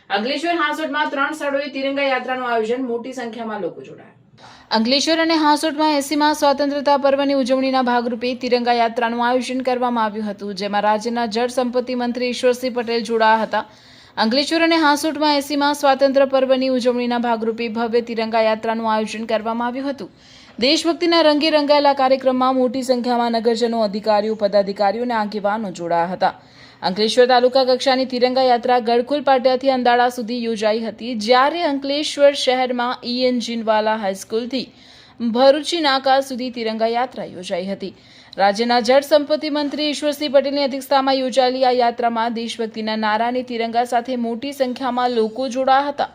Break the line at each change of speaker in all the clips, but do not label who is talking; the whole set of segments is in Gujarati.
અંકલેશ્વર હાંસોટમાં 3 સ્થળોએ તિરંગા યાત્રાનું આયોજન, મોટી સંખ્યામાં લોકો જોડાયા. અંકલેશ્વર અને હાંસોટમાં 80મા સ્વાતંત્ર્યતા પર્વની ઉજવણીના ભાગરૂપે તિરંગા યાત્રાનું આયોજન કરવામાં આવ્યું હતું, જેમાં રાજ્યના જળ સંપત્તિ મંત્રી ઈશ્વરસિંહ પટેલ જોડાયા હતા. અંકલેશ્વર અને હાંસોટમાં 80મા સ્વાતંત્ર્ય પર્વની ઉજવણીના ભાગરૂપે ભવ્ય તિરંગા યાત્રાનું આયોજન કરવામાં આવ્યું હતું. દેશભક્તિના રંગે રંગાયેલા કાર્યક્રમમાં મોટી સંખ્યામાં નગરજનો, અધિકારીઓ, પદાધિકારીઓ અને આગેવાનો જોડાયા હતા. અંકલેશ્વર તાલુકા કક્ષાની તિરંગા યાત્રા ગડખોલ પાટિયાથી અંદાળા સુધી યોજાઈ હતી, જ્યારે અંકલેશ્વર શહેરમાં EN જીનવાલા હાઈસ્કૂલથી ભરૂચી નાકા સુધી તિરંગા યાત્રા યોજાઈ હતી. રાજ્યના જળ સંપત્તિ મંત્રી ઈશ્વરસિંહ પટેલની અધ્યક્ષતામાં યોજાયેલી આ યાત્રામાં દેશભક્તિના નારાની તિરંગા સાથે મોટી સંખ્યામાં લોકો જોડાયા હતા.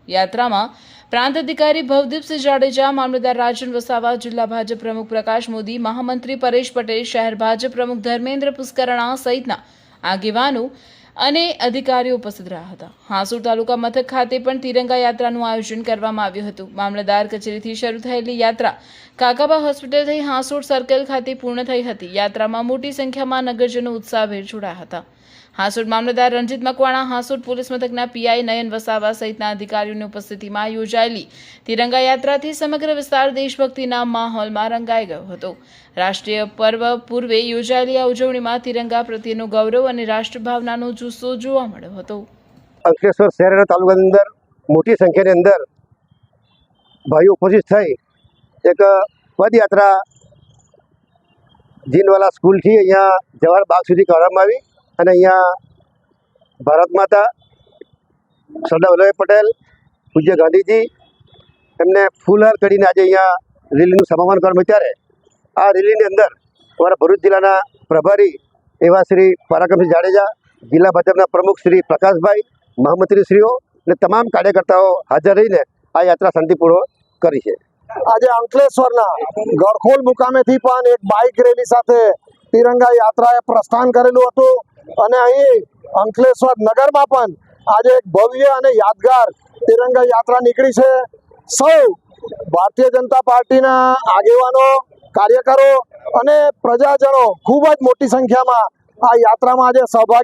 યાત્રામાં પ્રાંત અધિકારી ભવદીપસિંહ જાડેજા, મામલતદાર રાજન વસાવા, જિલ્લા ભાજપ પ્રમુખ પ્રકાશ મોદી, મહામંત્રી પરેશ પટેલ, શહેર ભાજપ પ્રમુખ ધર્મેન્દ્ર પુષ્કરણા સહિતના આગેવાનો અને અધિકારીઓ ઉપસ્થિત રહ્યા હતા. હાંસોટ તાલુકા મથક ખાતે પણ તિરંગા યાત્રાનું આયોજન કરવામાં આવ્યું હતું. મામલતદાર કચેરીથી શરૂ થયેલી યાત્રા કાકાબા હોસ્પિટલ થઈ હાંસોટ સર્કલ ખાતે પૂર્ણ થઈ હતી. યાત્રામાં મોટી સંખ્યામાં નગરજનો ઉત્સાહભેર જોડાયા હતા. હાંસોટ મામલતદાર રણજીત મકવાણા, હાંસોટ પોલીસ મથકના PI નયન વસાવા સહિતના અધિકારીઓની ઉપસ્થિતિમાં યોજાયેલી તિરંગા યાત્રાથી સમગ્ર વિસ્તાર દેશભક્તિના માહોલમાં રંગાઈ ગયો હતો. રાષ્ટ્રીય પર્વ પૂર્વે યોજાયેલી આ ઉજવણીમાં તિરંગા પ્રત્યેનો ગૌરવ અને રાષ્ટ્રભાવનાનો જુસ્સો જોવા મળ્યો હતો.
અંકલેશ્વર શહેર અને તાલુકાની અંદર મોટી સંખ્યાની અંદર ભાઈઓ ઉપસ્થિત થઈ એક પદયાત્રા જીનવાલા સ્કૂલથી અહીંયા જવાહર બાગ સુધી કરવામાં આવી અને અહીંયા ભારત માતા, સરદાર વલ્લભભાઈ પટેલ, પૂજ્ય ગાંધીજી એમને ફૂલહાર કરીને આજે અહીંયા રેલીનું સમાપન કરવામાં. ત્યારે આ રેલીની અંદર અમારા ભરૂચ જિલ્લાના પ્રભારી એવા શ્રી પરાક્રમસિંહ જાડેજા, જિલ્લા ભાજપના પ્રમુખ શ્રી પ્રકાશભાઈ, મહામંત્રીશ્રીઓ અને તમામ કાર્યકર્તાઓ હાજર રહીને આ યાત્રા શાંતિપૂર્વક કરી છે.
આજે અંકલેશ્વરના ગડખોલ મુકામેથી પણ એક બાઇક રેલી સાથે તિરંગા યાત્રાએ પ્રસ્થાન કરેલું હતું અને અહીં અંકલેશ્વર નગરમાં પણ આજે એક ભવ્ય અને યાદગાર તિરંગા યાત્રા નીકળી છે. સૌ ભારતીય જનતા પાર્ટીના આગેવાનો, કાર્યકરો અને પ્રજાજનો ખૂબ જ મોટી સંખ્યામાં આ યાત્રામાં આજે સહભાગી